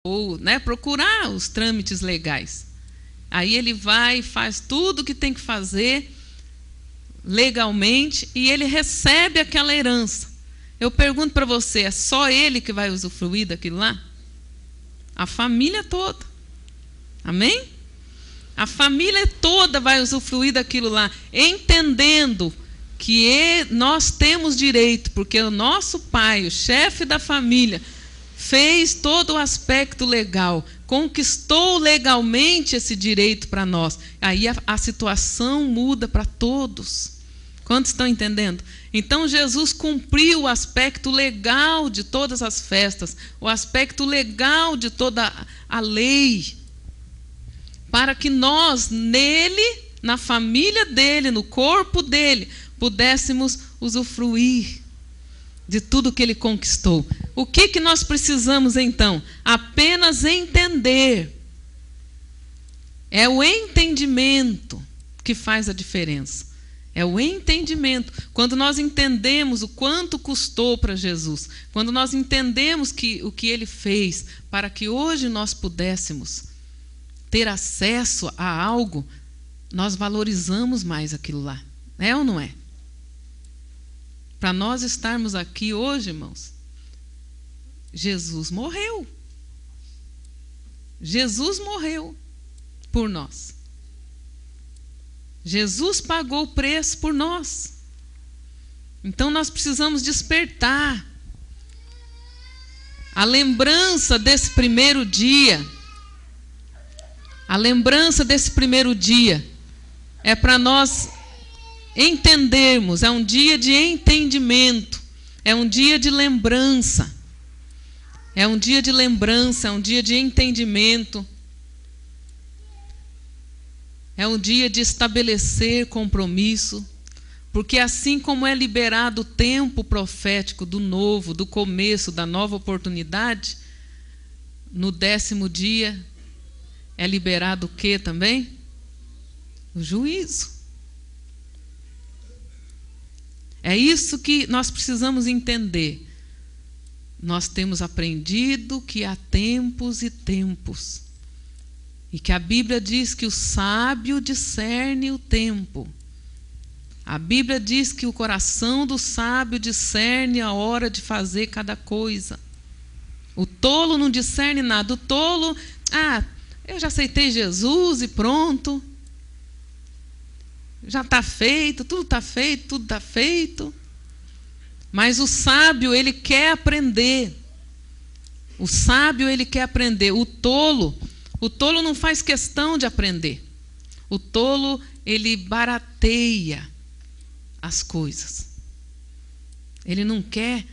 ou, né, procurar os trâmites legais. Aí ele vai, faz tudo o que tem que fazer legalmente e ele recebe aquela herança. Eu pergunto para você, é só ele que vai usufruir daquilo lá? A família toda. Amém? A família toda vai usufruir daquilo lá, entendendo que nós temos direito, porque o nosso pai, o chefe da família, fez todo o aspecto legal, conquistou legalmente esse direito para nós. Aí a situação muda para todos. Quantos estão entendendo? Então Jesus cumpriu o aspecto legal de todas as festas, o aspecto legal de toda a lei, para que nós, nele, na família dele, no corpo dele, pudéssemos usufruir de tudo que ele conquistou. O que nós precisamos então? Apenas entender. É o entendimento que faz a diferença. É o entendimento. Quando nós entendemos o quanto custou para Jesus, quando nós entendemos o que ele fez para que hoje nós pudéssemos ter acesso a algo, nós valorizamos mais aquilo lá. É ou não é? Para nós estarmos aqui hoje, irmãos, Jesus morreu. Jesus morreu por nós. Jesus pagou o preço por nós. Então nós precisamos despertar a lembrança desse primeiro dia. A lembrança desse primeiro dia é para nós entendermos, é um dia de entendimento, é um dia de lembrança, é um dia de lembrança, é um dia de entendimento, é um dia de estabelecer compromisso, porque assim como é liberado o tempo profético do novo, do começo, da nova oportunidade, no 10º dia é liberado o quê também? O juízo. É isso que nós precisamos entender. Nós temos aprendido que há tempos e tempos. E que a Bíblia diz que o sábio discerne o tempo. A Bíblia diz que o coração do sábio discerne a hora de fazer cada coisa. O tolo não discerne nada. O tolo, eu já aceitei Jesus e pronto. Já está feito, tudo está feito, tudo está feito. Mas o sábio, ele quer aprender. O sábio, ele quer aprender. O tolo não faz questão de aprender. O tolo, ele barateia as coisas. Ele não quer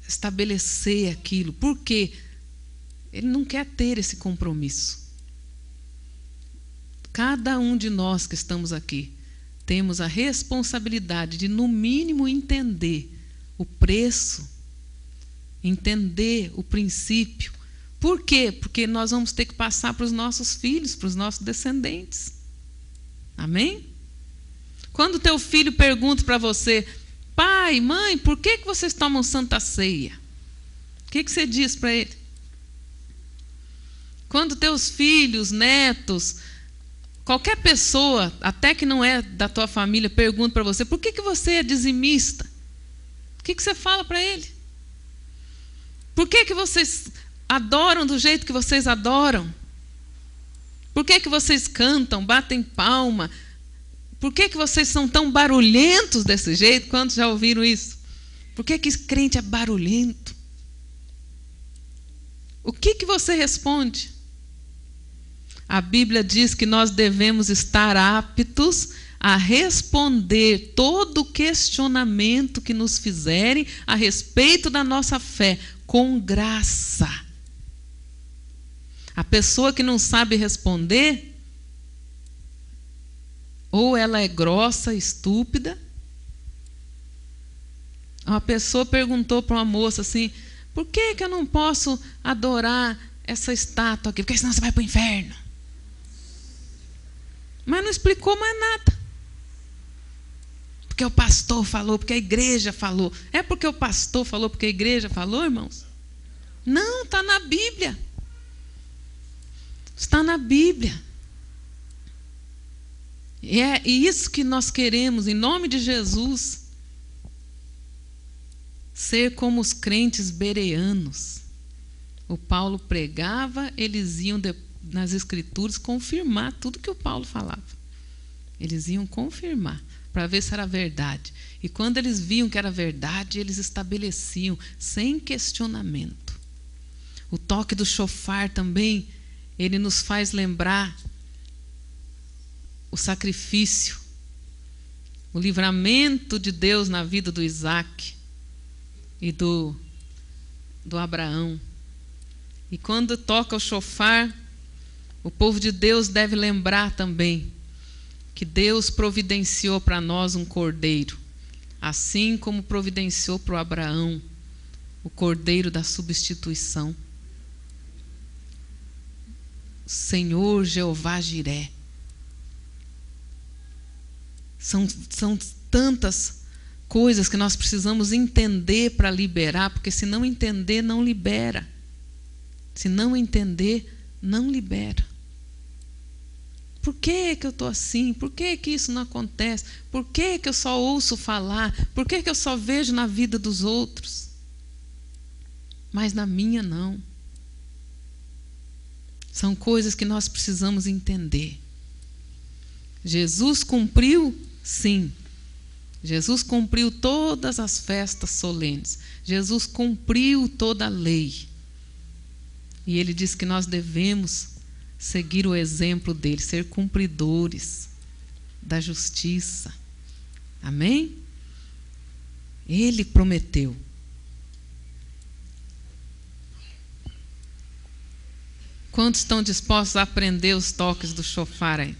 estabelecer aquilo. Por quê? Ele não quer ter esse compromisso. Cada um de nós que estamos aqui temos a responsabilidade de, no mínimo, entender o preço, entender o princípio. Por quê? Porque nós vamos ter que passar para os nossos filhos, para os nossos descendentes. Amém? Quando teu filho pergunta para você, pai, mãe, por que vocês tomam Santa Ceia? O que você diz para ele? Quando teus filhos, netos, qualquer pessoa, até que não é da tua família, pergunta para você, por que você é dizimista? O que você fala para ele? Por que vocês adoram do jeito que vocês adoram? Por que vocês cantam, batem palma? Por que vocês são tão barulhentos desse jeito? Quantos já ouviram isso? Por que crente é barulhento? O que você responde? A Bíblia diz que nós devemos estar aptos a responder todo questionamento que nos fizerem a respeito da nossa fé, com graça. A pessoa que não sabe responder, ou ela é grossa, estúpida. Uma pessoa perguntou para uma moça assim, por que eu não posso adorar essa estátua aqui? Porque senão você vai para o inferno. Mas não explicou mais nada. Porque o pastor falou, porque a igreja falou. É porque o pastor falou, porque a igreja falou, irmãos? Não, está na Bíblia. Está na Bíblia. E é isso que nós queremos, em nome de Jesus, ser como os crentes bereanos. O Paulo pregava, eles iam nas Escrituras confirmar tudo que o Paulo falava. Eles iam confirmar, para ver se era verdade. E quando eles viam que era verdade, eles estabeleciam, sem questionamento. O toque do chofar também, ele nos faz lembrar o sacrifício, o livramento de Deus na vida do Isaac e do Abraão. E quando toca o chofar, o povo de Deus deve lembrar também que Deus providenciou para nós um cordeiro, assim como providenciou para o Abraão o cordeiro da substituição. Senhor Jeová Jiré. São tantas coisas que nós precisamos entender para liberar, porque se não entender, não libera. Se não entender, não libera. Por que eu estou assim? Por que isso não acontece? Por que eu só ouço falar? Por que eu só vejo na vida dos outros? Mas na minha não. São coisas que nós precisamos entender. Jesus cumpriu, sim. Jesus cumpriu todas as festas solenes. Jesus cumpriu toda a lei. E ele diz que nós devemos seguir o exemplo dele, ser cumpridores da justiça. Amém? Ele prometeu. Quantos estão dispostos a aprender os toques do chofar aí?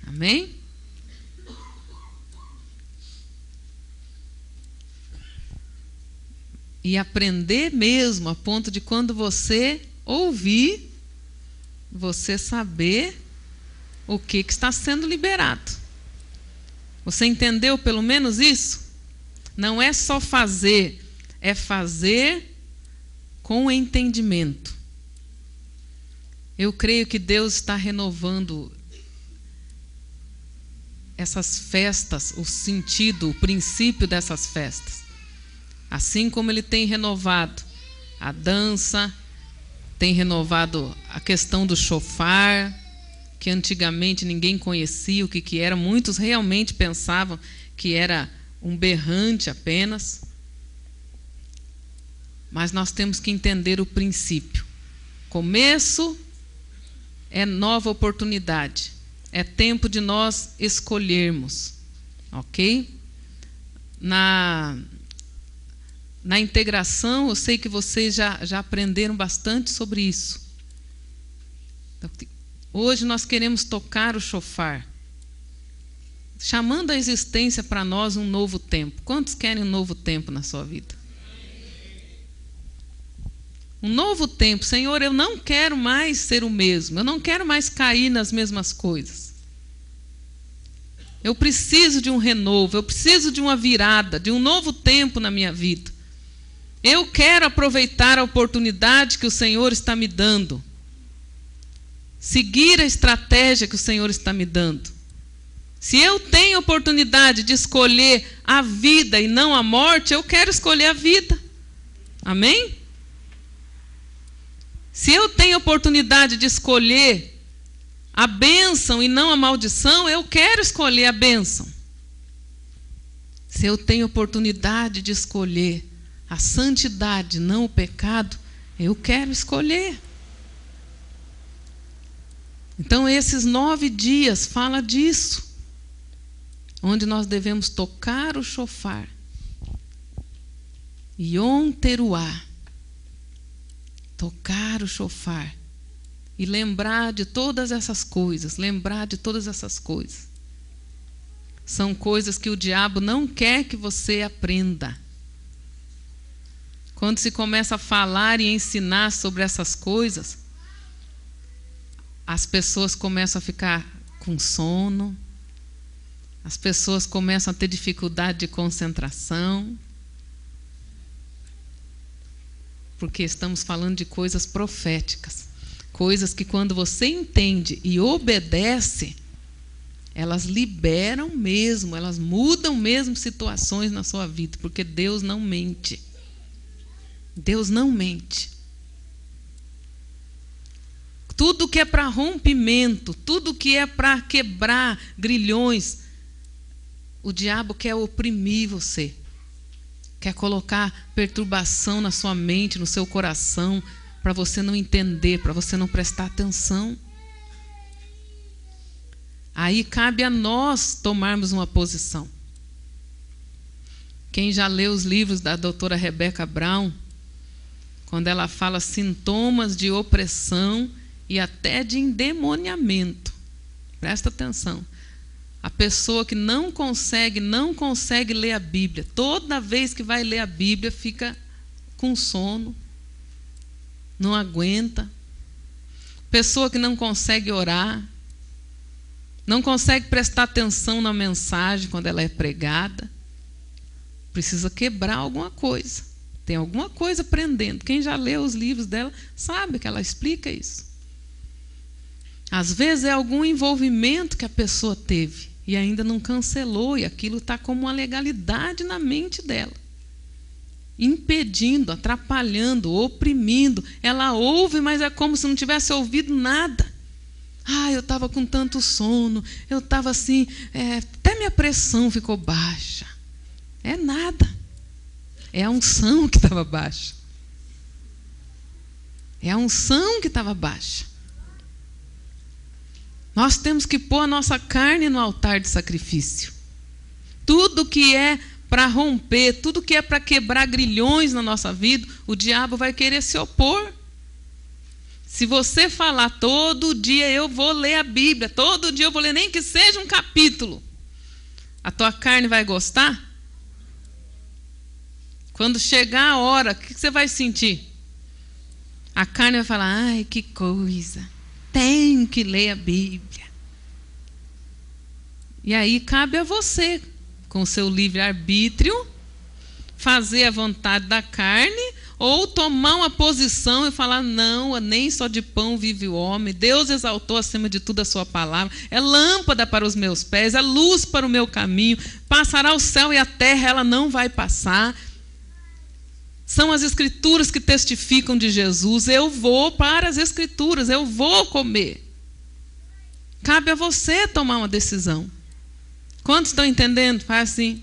Amém? E aprender mesmo, a ponto de quando você ouvir, você saber o que está sendo liberado. Você entendeu pelo menos isso? Não é só fazer, é fazer com entendimento. Eu creio que Deus está renovando essas festas, o sentido, o princípio dessas festas. Assim como Ele tem renovado a dança, tem renovado a questão do chofar, que antigamente ninguém conhecia o que era. Muitos realmente pensavam que era um berrante apenas. Mas nós temos que entender o princípio. Começo é nova oportunidade. É tempo de nós escolhermos. Ok? Na integração, eu sei que vocês já aprenderam bastante sobre isso. Hoje nós queremos tocar o chofar, chamando a existência para nós um novo tempo. Quantos querem um novo tempo na sua vida? Um novo tempo. Senhor, eu não quero mais ser o mesmo. Eu não quero mais cair nas mesmas coisas. Eu preciso de um renovo. Eu preciso de uma virada, de um novo tempo na minha vida. Eu quero aproveitar a oportunidade que o Senhor está me dando. Seguir a estratégia que o Senhor está me dando. Se eu tenho oportunidade de escolher a vida e não a morte, eu quero escolher a vida. Amém? Se eu tenho oportunidade de escolher a bênção e não a maldição, eu quero escolher a bênção. Se eu tenho oportunidade de escolher a santidade, não o pecado, eu quero escolher. Então, esses 9 dias fala disso, onde nós devemos tocar o chofar, Yom Teruah, tocar o chofar e lembrar de todas essas coisas, São coisas que o diabo não quer que você aprenda. Quando se começa a falar e ensinar sobre essas coisas, as pessoas começam a ficar com sono, as pessoas começam a ter dificuldade de concentração, porque estamos falando de coisas proféticas. Coisas que quando você entende e obedece, elas liberam mesmo, elas mudam mesmo situações na sua vida, porque Deus não mente. Deus não mente. Tudo que é para rompimento, tudo que é para quebrar grilhões, o diabo quer oprimir você. Quer colocar perturbação na sua mente, no seu coração, para você não entender, para você não prestar atenção. Aí cabe a nós tomarmos uma posição. Quem já leu os livros da doutora Rebecca Brown, quando ela fala sintomas de opressão e até de endemoniamento, presta atenção. A pessoa que não consegue ler a Bíblia, toda vez que vai ler a Bíblia fica com sono, não aguenta. Pessoa que não consegue orar, não consegue prestar atenção na mensagem quando ela é pregada, precisa quebrar alguma coisa. Tem alguma coisa prendendo. Quem já leu os livros dela sabe que ela explica isso. Às vezes é algum envolvimento que a pessoa teve e ainda não cancelou, e aquilo está como uma legalidade na mente dela, impedindo, atrapalhando, oprimindo. Ela ouve, mas é como se não tivesse ouvido nada. Eu estava com tanto sono, eu estava assim, até minha pressão ficou baixa. É nada. É a unção que estava baixa. É a unção que estava baixa. Nós temos que pôr a nossa carne no altar de sacrifício. Tudo que é para romper, tudo que é para quebrar grilhões na nossa vida, o diabo vai querer se opor. Se você falar todo dia eu vou ler a Bíblia, todo dia eu vou ler, nem que seja um capítulo, a tua carne vai gostar? Quando chegar a hora, o que você vai sentir? A carne vai falar, ai, que coisa, tenho que ler a Bíblia. E aí cabe a você, com o seu livre-arbítrio, fazer a vontade da carne, ou tomar uma posição e falar, não, nem só de pão vive o homem, Deus exaltou acima de tudo a sua palavra, é lâmpada para os meus pés, é luz para o meu caminho, passará o céu e a terra, ela não vai passar. São as escrituras que testificam de Jesus, eu vou para as escrituras, eu vou comer. Cabe a você tomar uma decisão. Quantos estão entendendo? Faz assim.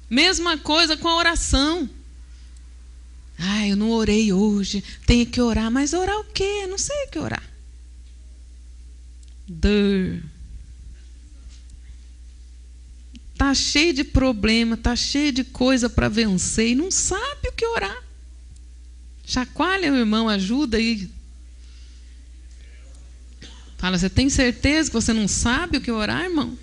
Mesma coisa com a oração. Eu não orei hoje, tenho que orar. Mas orar o quê? Não sei o que orar. Está cheio de problema, está cheio de coisa para vencer e não sabe o que orar. Chacoalha, meu irmão, ajuda aí. Fala, você tem certeza que você não sabe o que orar, irmão?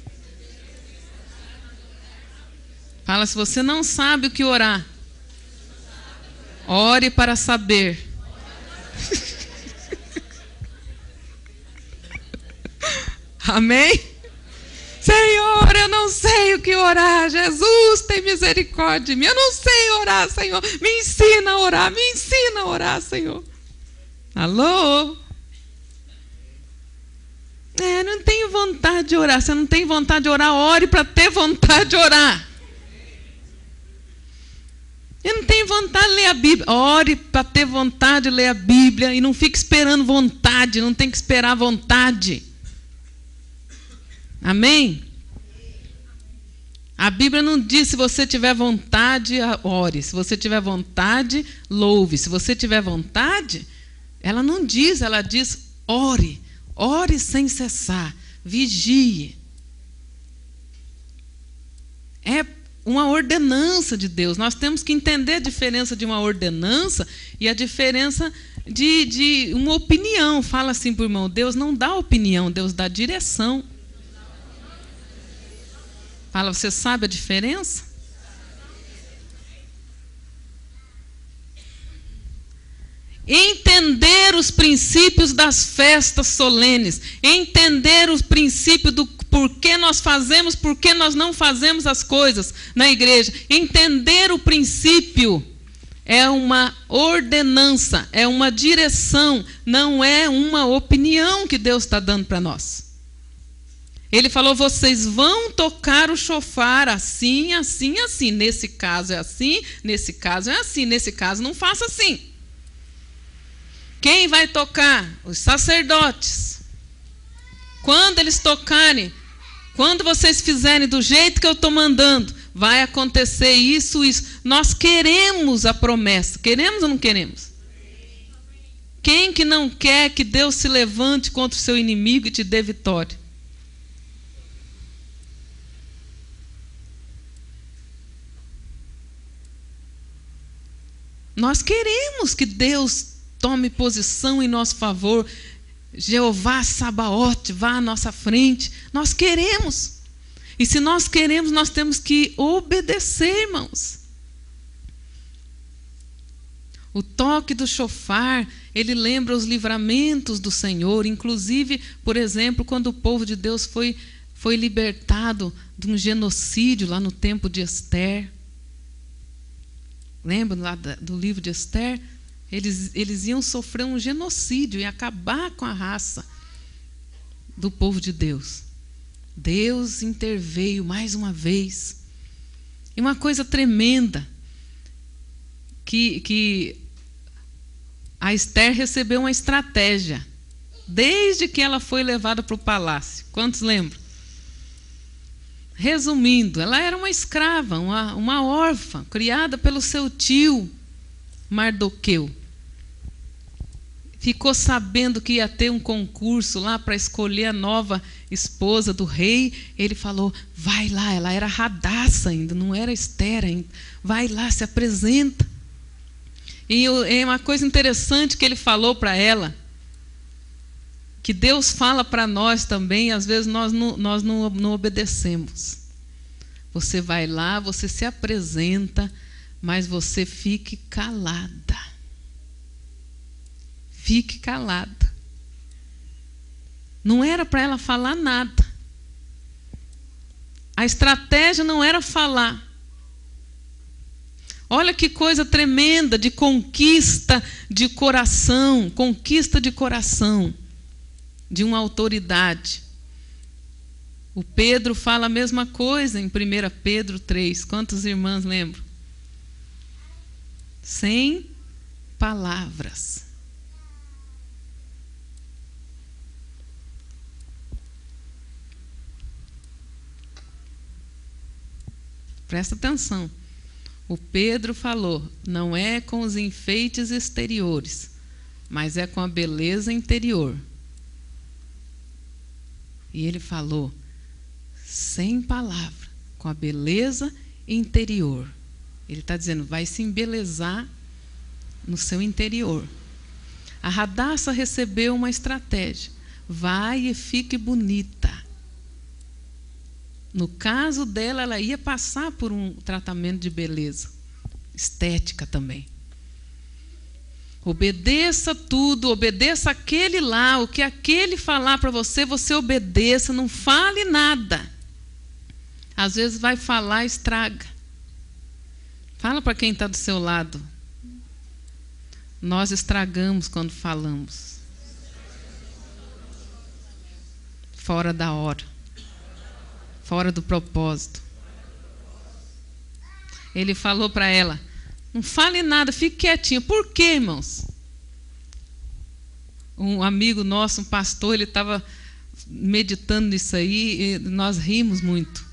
Fala, se você não sabe o que orar, ore para saber. Amém? Senhor, eu não sei o que orar. Jesus, tem misericórdia de mim. Eu não sei orar, Senhor. Me ensina a orar, me ensina a orar, Senhor. Alô? Não tenho vontade de orar. Você não tem vontade de orar, ore para ter vontade de orar. Eu não tenho vontade de ler a Bíblia. Ore para ter vontade de ler a Bíblia e não fique esperando vontade, não tem que esperar vontade. Amém? A Bíblia não diz se você tiver vontade, ore. Se você tiver vontade, louve. Se você tiver vontade, ela não diz, ela diz ore. Ore sem cessar. Vigie. É uma ordenança de Deus. Nós temos que entender a diferença de uma ordenança e a diferença de uma opinião. Fala assim para o irmão, Deus não dá opinião, Deus dá direção. Fala, você sabe a diferença? Entender os princípios das festas solenes, entender os princípios do porquê nós fazemos, porquê nós não fazemos as coisas na igreja, entender o princípio É uma ordenança, é uma direção, não é uma opinião que Deus está dando para nós. Ele falou, vocês vão tocar o chofar assim, assim, assim. Nesse caso é assim, nesse caso é assim, nesse caso não faça assim. Quem vai tocar? Os sacerdotes. Quando eles tocarem, quando vocês fizerem do jeito que eu estou mandando, vai acontecer isso, isso. Nós queremos a promessa. Queremos ou não queremos? Quem que não quer que Deus se levante contra o seu inimigo e te dê vitória? Nós queremos que Deus tome posição em nosso favor. Jeová Sabaote, vá à nossa frente. Nós queremos. E se nós queremos, nós temos que obedecer, irmãos. O toque do chofar, ele lembra os livramentos do Senhor. Inclusive, por exemplo, quando o povo de Deus foi libertado de um genocídio lá no tempo de Esther. Lembra lá do livro de Esther? Eles iam sofrer um genocídio e acabar com a raça do povo de Deus. Deus interveio mais uma vez. E uma coisa tremenda, que a Esther recebeu uma estratégia, desde que ela foi levada para o palácio. Quantos lembram? Resumindo, ela era uma escrava, uma órfã, criada pelo seu tio Mardoqueu. Ficou sabendo que ia ter um concurso lá para escolher a nova esposa do rei. Ele falou, vai lá, ela era Radassa ainda, não era Esther ainda. Vai lá, se apresenta. E é uma coisa interessante que ele falou para ela, que Deus fala para nós também, às vezes nós não obedecemos. Você vai lá, você se apresenta, mas você fique calada. Fique calada. Não era para ela falar nada. A estratégia não era falar. Olha que coisa tremenda de conquista de coração, de uma autoridade. O Pedro fala a mesma coisa em 1 Pedro 3. Quantos irmãos lembram? Sem palavras. Presta atenção. O Pedro falou, não é com os enfeites exteriores, mas é com a beleza interior. E ele falou, sem palavra, com a beleza interior. Ele está dizendo, vai se embelezar no seu interior. A Radassa recebeu uma estratégia. Vai e fique bonita. No caso dela, ela ia passar por um tratamento de beleza, estética também. Obedeça tudo, obedeça aquele lá, o que aquele falar para você, você obedeça, não fale nada. Às vezes vai falar, estraga. Fala para quem está do seu lado. Nós estragamos quando falamos. Fora da hora. Fora do propósito. Ele falou para ela, não fale nada, fique quietinha. Por quê, irmãos? Um amigo nosso, um pastor, ele estava meditando nisso aí, e nós rimos muito.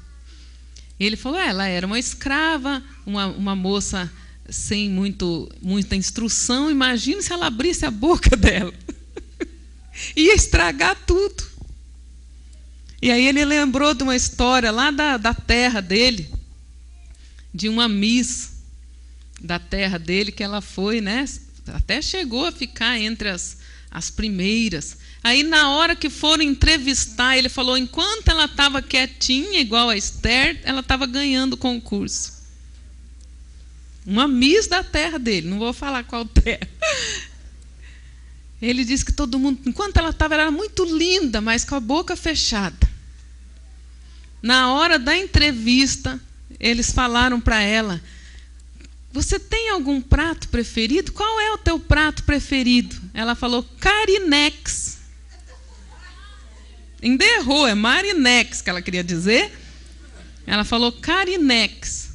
Ele falou, ela era uma escrava, uma moça sem muita instrução. Imagina se ela abrisse a boca dela. Ia estragar tudo. E aí ele lembrou de uma história lá da terra dele, de uma miss da terra dele, que ela foi, né? Até chegou a ficar entre as primeiras. Aí, na hora que foram entrevistar, ele falou, enquanto ela estava quietinha, igual a Esther, ela estava ganhando o concurso. Uma miss da terra dele, não vou falar qual terra. Ele disse que todo mundo, enquanto ela estava, ela era muito linda, mas com a boca fechada. Na hora da entrevista, eles falaram para ela, você tem algum prato preferido? Qual é o teu prato preferido? Ela falou, Carinex. Ainda errou, é Marinex que ela queria dizer. Ela falou Carinex.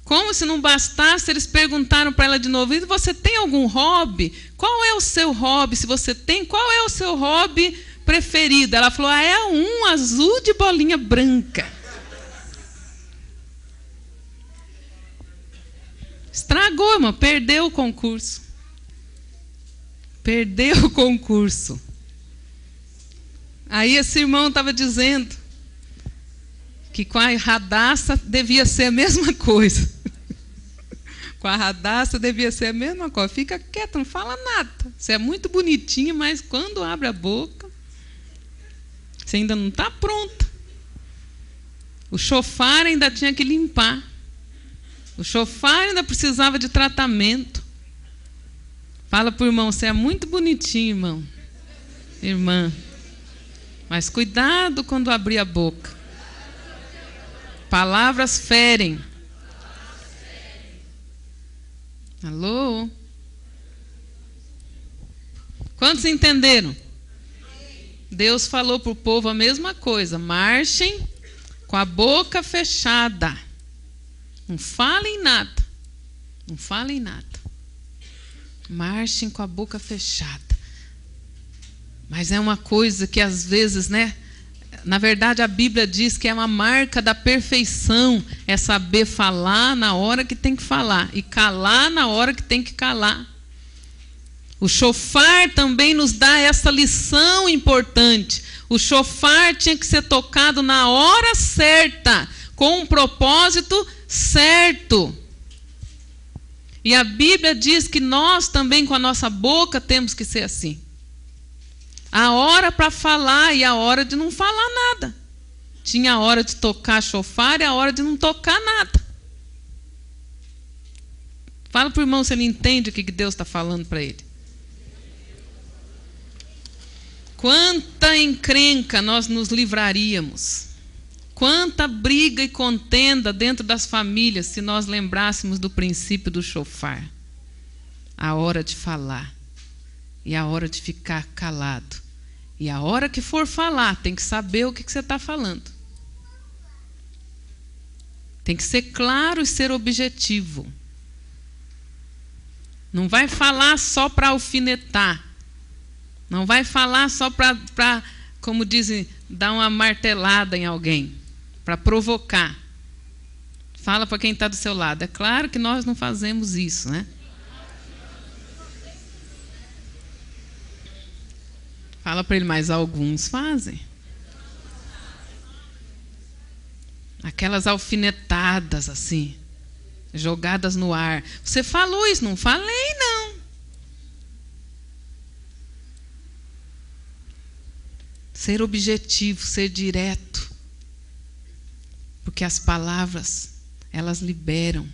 Como se não bastasse, eles perguntaram para ela de novo, e você tem algum hobby? Qual é o seu hobby? Se você tem, qual é o seu hobby preferido? Ela falou, é um azul de bolinha branca. Estragou, irmão, perdeu o concurso. Perdeu o concurso. Aí esse irmão estava dizendo que com a Radassa devia ser a mesma coisa. Com a Radassa devia ser a mesma coisa. Fica quieto, não fala nada. Você é muito bonitinha, mas quando abre a boca, você ainda não está pronta. O chofar ainda tinha que limpar. O chofar ainda precisava de tratamento. Fala para o irmão, você é muito bonitinho, irmão. Irmã. Mas cuidado quando abrir a boca. Palavras ferem. Alô? Quantos entenderam? Deus falou para o povo a mesma coisa. Marchem com a boca fechada. Não falem nada. Não falem nada. Marchem com a boca fechada. Mas é uma coisa que às vezes, né? Na verdade, a Bíblia diz que é uma marca da perfeição. É saber falar na hora que tem que falar. E calar na hora que tem que calar. O chofar também nos dá essa lição importante. O chofar tinha que ser tocado na hora certa. Com um propósito certo. E a Bíblia diz que nós também com a nossa boca temos que ser assim. A hora para falar e a hora de não falar nada. Tinha a hora de tocar chofar e a hora de não tocar nada. Fala para o irmão se ele entende o que Deus está falando para ele. Quanta encrenca nós nos livraríamos. Quanta briga e contenda dentro das famílias se nós lembrássemos do princípio do chofar. A hora de falar e a hora de ficar calado. E a hora que for falar, tem que saber o que você está falando. Tem que ser claro e ser objetivo. Não vai falar só para alfinetar. Não vai falar só para, como dizem, dar uma martelada em alguém. Para provocar. Fala para quem está do seu lado. É claro que nós não fazemos isso, né? Fala para ele, mas alguns fazem. Aquelas alfinetadas assim, jogadas no ar. Você falou isso? Não falei, não. Ser objetivo, ser direto. Porque as palavras, elas liberam.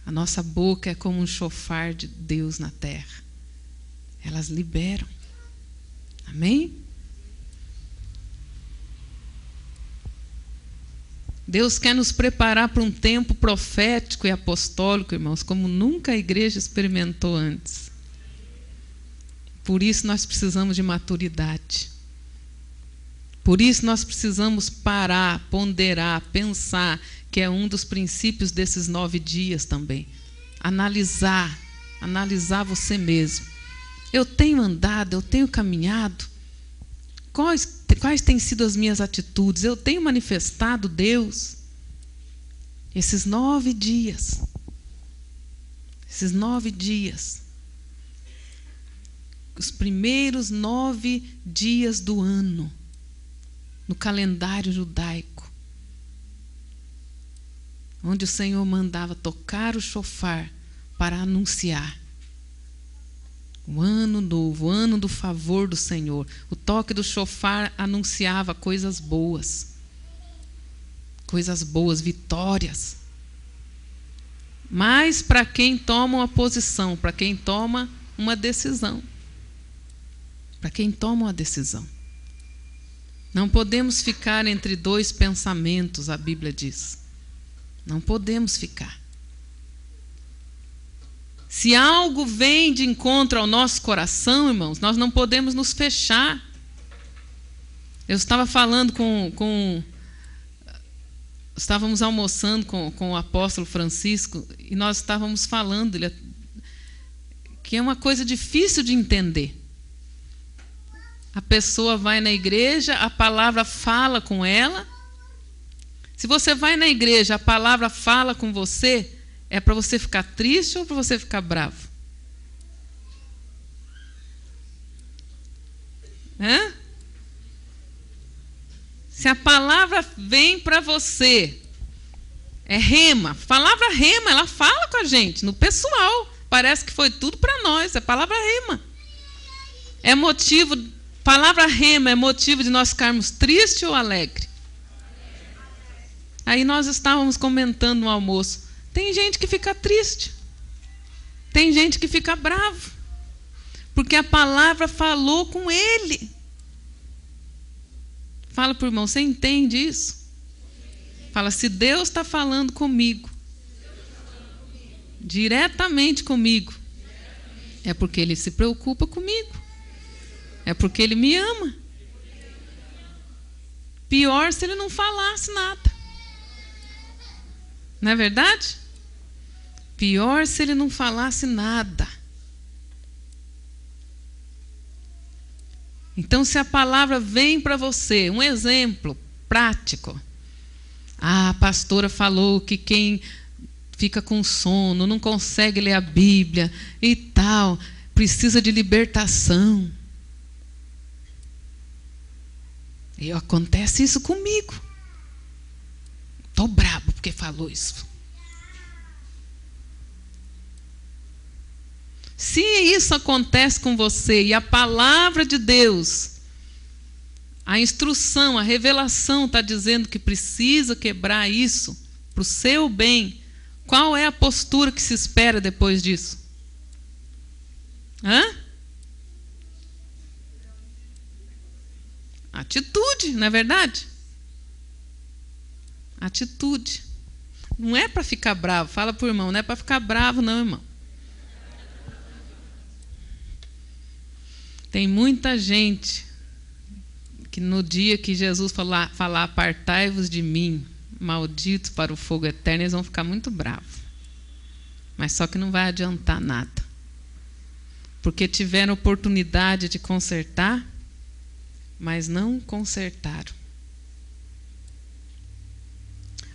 A nossa boca é como um chofar de Deus na terra. Elas liberam. Amém? Deus quer nos preparar para um tempo profético e apostólico, irmãos, como nunca a igreja experimentou antes. Por isso nós precisamos de maturidade. Por isso nós precisamos parar, ponderar, pensar, que é um dos princípios desses 9 dias também. Analisar você mesmo. Eu tenho andado, eu tenho caminhado. Quais têm sido as minhas atitudes? Eu tenho manifestado Deus? Esses 9 dias. Esses 9 dias. Os primeiros 9 dias do ano. No calendário judaico. Onde o Senhor mandava tocar o chofar para anunciar o ano novo, o ano do favor do Senhor. O toque do chofar anunciava coisas boas. Coisas boas, vitórias. Mas para quem toma uma posição, para quem toma uma decisão. Para quem toma uma decisão. Não podemos ficar entre 2 pensamentos, a Bíblia diz. Não podemos ficar. Se algo vem de encontro ao nosso coração, irmãos, nós não podemos nos fechar. Eu estava falando estávamos almoçando com o apóstolo Francisco e nós estávamos falando que é uma coisa difícil de entender. A pessoa vai na igreja, a palavra fala com ela. Se você vai na igreja, a palavra fala com você, é para você ficar triste ou para você ficar bravo? Hã? Se a palavra vem para você, é rema. A palavra rema, ela fala com a gente, no pessoal. Parece que foi tudo para nós, é palavra rema. Palavra rema é motivo de nós ficarmos tristes ou alegres? Aí nós estávamos comentando no almoço. Tem gente que fica triste. Tem gente que fica bravo. Porque a palavra falou com ele. Fala para o irmão, você entende isso? Fala, se Deus está falando comigo, diretamente comigo, é porque Ele se preocupa comigo. É porque Ele me ama. Pior se Ele não falasse nada. Não é verdade? Pior se Ele não falasse nada. Então, se a palavra vem para você, um exemplo prático. A pastora falou que quem fica com sono, não consegue ler a Bíblia e tal, precisa de libertação. E acontece isso comigo. Estou bravo porque falou isso. Se isso acontece com você e a palavra de Deus, a instrução, a revelação está dizendo que precisa quebrar isso para o seu bem, qual é a postura que se espera depois disso? Atitude, não é verdade? Atitude. Não é para ficar bravo. Fala para o irmão, não é para ficar bravo não, irmão. Tem muita gente que no dia que Jesus falar apartai-vos de mim, malditos para o fogo eterno, eles vão ficar muito bravos. Mas só que não vai adiantar nada. Porque tiveram oportunidade de consertar, mas não consertaram.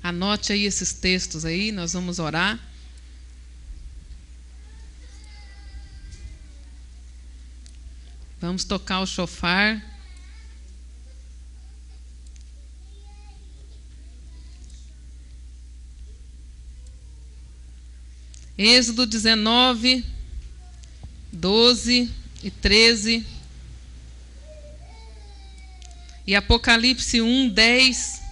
Anote aí esses textos aí, nós vamos orar. Vamos tocar o chofar. Êxodo 19, 12 e 13. E Apocalipse 1, 10.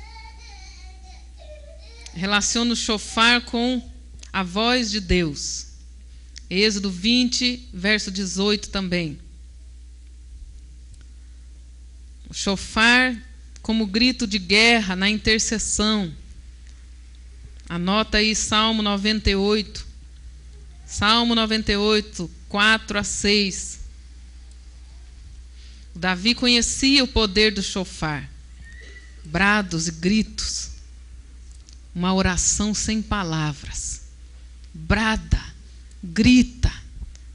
Relaciona o chofar com a voz de Deus. Êxodo 20, verso 18 também. O chofar como grito de guerra na intercessão. Anota aí Salmo 98. Salmo 98, 4 a 6. Davi conhecia o poder do chofar. Brados e gritos. Uma oração sem palavras. Brada, grita.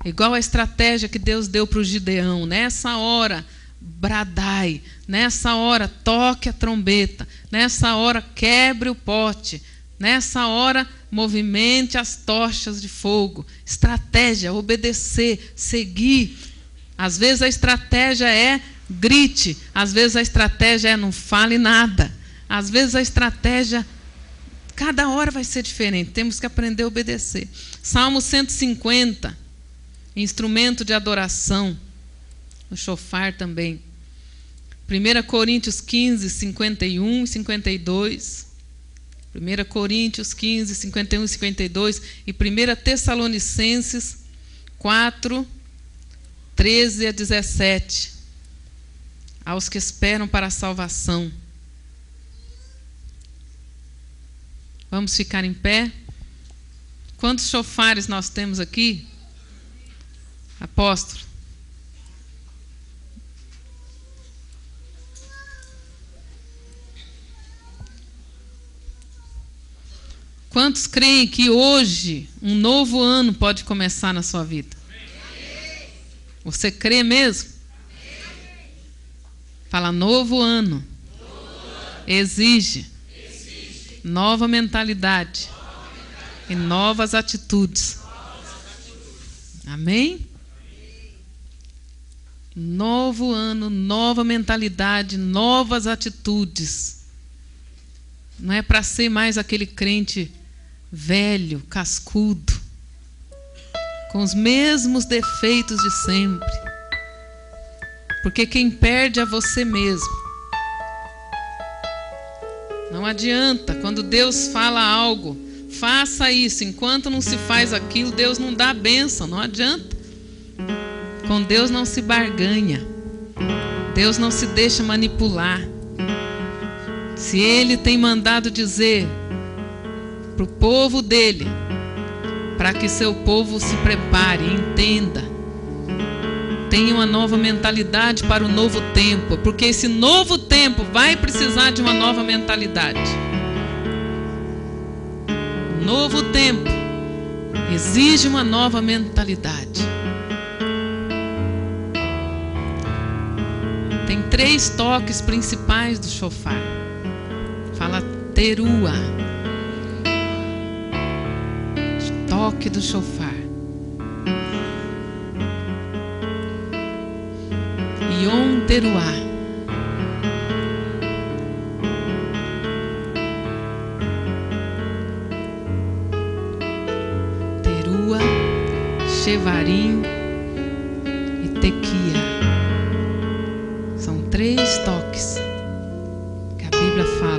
Igual a estratégia que Deus deu para o Gideão. Nessa hora, bradai. Nessa hora, toque a trombeta. Nessa hora, quebre o pote. Nessa hora, movimente as tochas de fogo. Estratégia, obedecer, seguir. Às vezes a estratégia é grite. Às vezes a estratégia é não fale nada. Às vezes a estratégia, cada hora vai ser diferente. Temos que aprender a obedecer. Salmo 150, instrumento de adoração. O chofar também. 1 Coríntios 15, 51 e 52. 1 Coríntios 15, 51 e 52. E 1 Tessalonicenses 4, 13 a 17. Aos que esperam para a salvação. Vamos ficar em pé. Quantos chofares nós temos aqui? Apóstolo. Quantos creem que hoje um novo ano pode começar na sua vida? Você crê mesmo? Fala, novo ano. Exige nova mentalidade e novas atitudes. Amém? Novo ano, nova mentalidade, novas atitudes. Não é para ser mais aquele crente velho, cascudo, com os mesmos defeitos de sempre. Porque quem perde é você mesmo. Não adianta, quando Deus fala algo, faça isso. Enquanto não se faz aquilo, Deus não dá a bênção. Não adianta. Com Deus não se barganha. Deus não se deixa manipular. Se Ele tem mandado dizer para o povo dele, para que seu povo se prepare, entenda, tenha uma nova mentalidade para o novo tempo, porque esse novo tempo vai precisar de uma nova mentalidade. O novo tempo exige uma nova mentalidade. Tem 3 toques principais do shofar. Fala teruah, toque do shofar. Yom teruah. Teruah, shevarim e tequia. São 3 toques que a Bíblia fala.